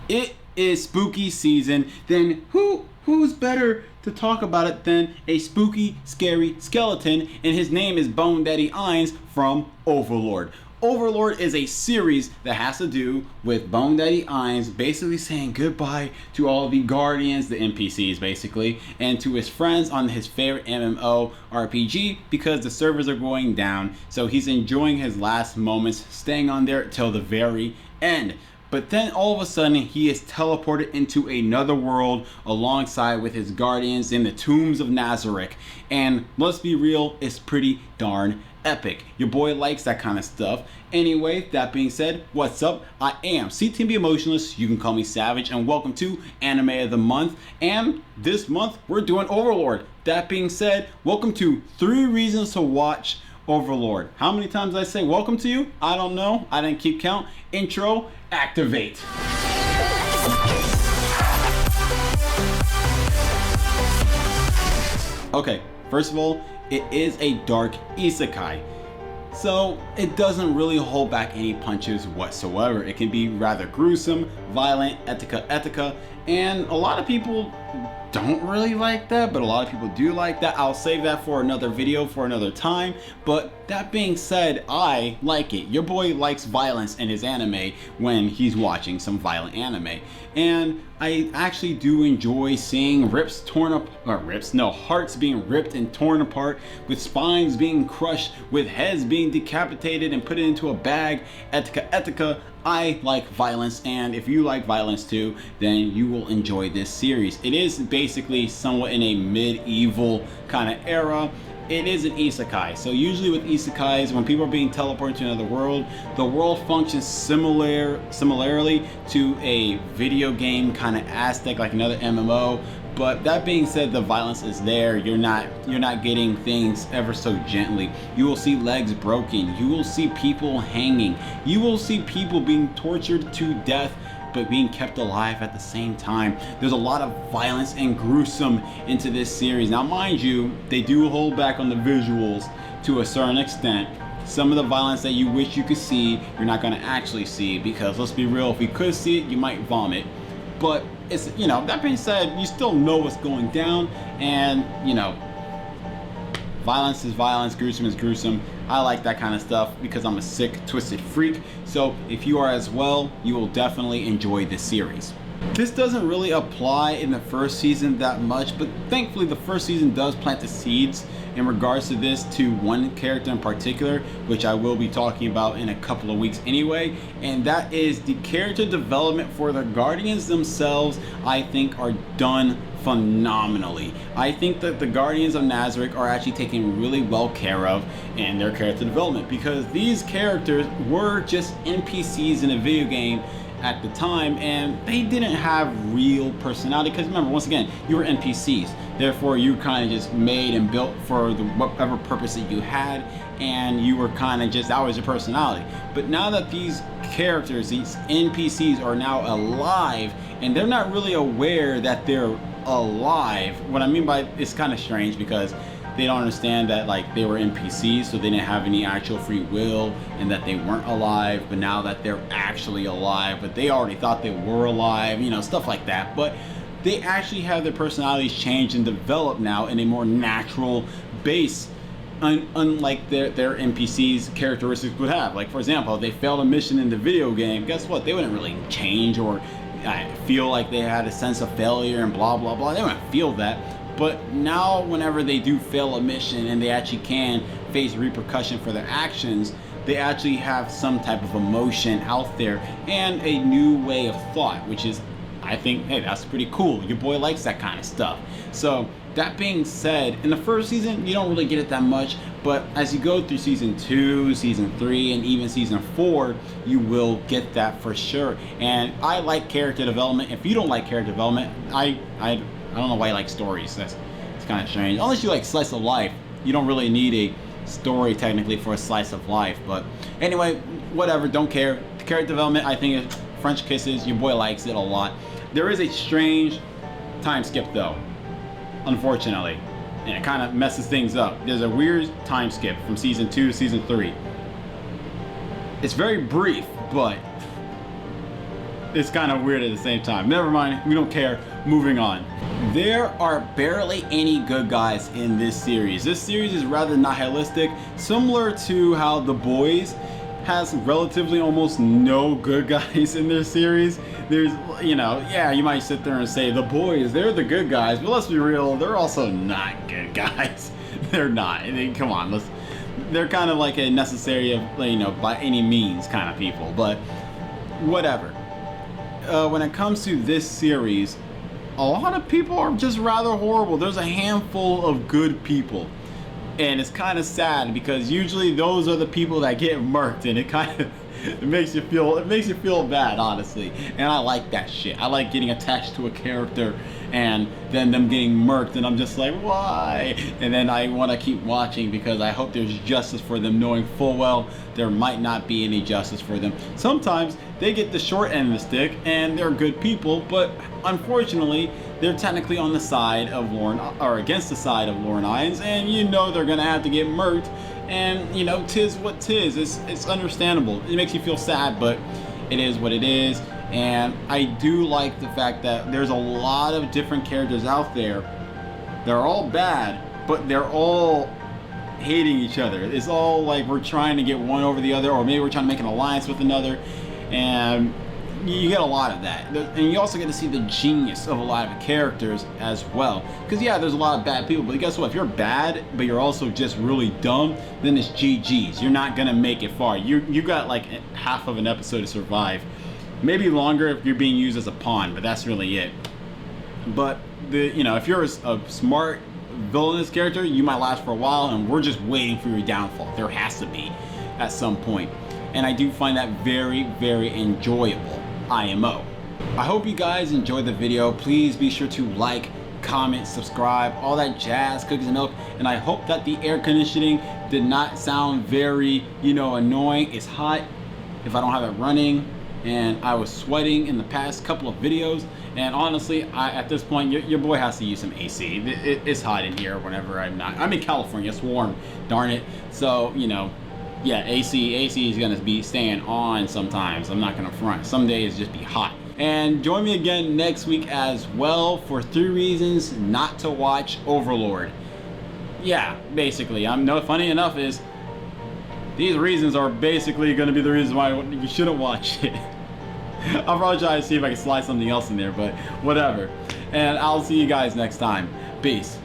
It is spooky season, then who's better to talk about it than a spooky, scary skeleton, and his name is Bone Daddy Ainz from Overlord. Overlord is a series that has to do with Bone Daddy Ainz basically saying goodbye to all the Guardians, the NPCs basically, and to his friends on his favorite MMO RPG because the servers are going down. So he's enjoying his last moments, staying on there till the very end. But then all of a sudden he is teleported into another world alongside with his guardians in the tombs of Nazarick. And let's be real, it's pretty darn epic. Your boy likes that kind of stuff. Anyway, that being said, what's up? I am CTB Emotionless. You can call me Savage, and welcome to Anime of the Month. And this month we're doing Overlord. That being said, welcome to 3 reasons to watch Overlord. How many times did I say welcome to you? I don't know. I didn't keep count. Intro, activate. Okay, first of all, it is a dark isekai. So it doesn't really hold back any punches whatsoever. It can be rather gruesome, violent, etika, and a lot of people don't really like that, but a lot of people do like that. I'll save that for another video for another time. But that being said, I like it. Your boy likes violence in his anime when he's watching some violent anime. And I actually do enjoy seeing hearts being ripped and torn apart, with spines being crushed, with heads being decapitated and put into a bag, etika. I like violence, and if you like violence too, then you will enjoy this series. It is basically somewhat in a medieval kind of era. It is an isekai. So usually with isekais, when people are being teleported to another world, the world functions similarly to a video game kind of aspect, like another MMO. But that being said, the violence is there. You're not getting things ever so gently. You will see legs broken. You will see people hanging. You will see people being tortured to death, but being kept alive at the same time. There's a lot of violence and gruesome into this series. Now, mind you, they do hold back on the visuals to a certain extent. Some of the violence that you wish you could see, you're not gonna actually see, because let's be real, if you could see it, you might vomit. But it's, that being said, you still know what's going down, and violence is violence, gruesome is gruesome. I like that kind of stuff because I'm a sick, twisted freak. So if you are as well, you will definitely enjoy this series. This doesn't really apply in the first season that much, but thankfully the first season does plant the seeds in regards to this to one character in particular, which I will be talking about in a couple of weeks anyway, and that is the character development for the Guardians themselves. I think are done phenomenally. I think that the Guardians of Nazarick are actually taken really well care of in their character development, because these characters were just NPCs in a video game at the time, and they didn't have real personality, because remember, once again, you were NPCs, therefore you kind of just made and built for whatever purpose that you had, and you were kind of just, that was your personality. But now that these characters, these NPCs are now alive, and they're not really aware that they're alive. What I mean by it's kind of strange, because they don't understand that like they were NPCs, so they didn't have any actual free will, and that they weren't alive. But now that they're actually alive, but they already thought they were alive, stuff like that. But they actually have their personalities change and develop now in a more natural base, unlike their NPCs characteristics would have. Like, for example, if they failed a mission in the video game, guess what? They wouldn't really change or feel like they had a sense of failure and blah blah blah. They wouldn't feel that. But now whenever they do fail a mission and they actually can face repercussion for their actions, they actually have some type of emotion out there and a new way of thought, which is, I think, hey, that's pretty cool. Your boy likes that kind of stuff. So that being said, in the first season, you don't really get it that much, but as you go through season 2, season 3, and even season 4, you will get that for sure. And I like character development. If you don't like character development, I don't know why you like stories. It's kind of strange. Unless you like slice of life, you don't really need a story technically for a slice of life. But anyway, whatever, don't care. The character development, I think, is French kisses. Your boy likes it a lot. There is a strange time skip though, unfortunately, and it kind of messes things up. There's a weird time skip from season 2 to season 3. It's very brief, but it's kind of weird at the same time. Never mind, we don't care. Moving on. There are barely any good guys in this series. This series is rather nihilistic, similar to how The Boys has relatively almost no good guys in their series. There's, you know, yeah, you might sit there and say The Boys, they're the good guys, but let's be real, they're also not good guys. They're not. I mean, come on, they're kind of like a necessary of, you know, by any means kind of people, but whatever. When it comes to this series, a lot of people are just rather horrible. There's a handful of good people. And it's kind of sad because usually those are the people that get murked, and it kind of it makes you feel bad, honestly. And I like that shit. I like getting attached to a character and then them getting murked, and I'm just like, why? And then I want to keep watching because I hope there's justice for them, knowing full well there might not be any justice for them. Sometimes they get the short end of the stick and they're good people, but unfortunately they're technically on the side of Lauren, or against the side of Lauren Ainz, and you know they're gonna have to get murked. And you know, tis what tis. It's understandable. It makes you feel sad, but it is what it is. And I do like the fact that there's a lot of different characters out there. They're all bad, but they're all hating each other. It's all like we're trying to get one over the other, or maybe we're trying to make an alliance with another. And you get a lot of that, and you also get to see the genius of a lot of characters as well. Because yeah, there's a lot of bad people, but guess what? If you're bad, but you're also just really dumb, then it's GG's. You're not gonna make it far. You got like half of an episode to survive, maybe longer if you're being used as a pawn, but that's really it. But you know, if you're a smart villainous character, you might last for a while, and we're just waiting for your downfall. There has to be at some point, and I do find that very, very enjoyable. IMO. I hope you guys enjoyed the video. Please be sure to like, comment, subscribe, all that jazz, cookies and milk. And I hope that the air conditioning did not sound very, you know, annoying. It's hot if I don't have it running, and I was sweating in the past couple of videos. And honestly, at this point, your boy has to use some AC. It's hot in here whenever I'm in California. It's warm, darn it. So, you know, yeah, AC is gonna be staying on sometimes. I'm not gonna front. Some days just be hot. And join me again next week as well for 3 reasons not to watch Overlord. Yeah, basically. Funny enough is these reasons are basically gonna be the reasons why you shouldn't watch it. I'll probably try to see if I can slide something else in there, but whatever. And I'll see you guys next time. Peace.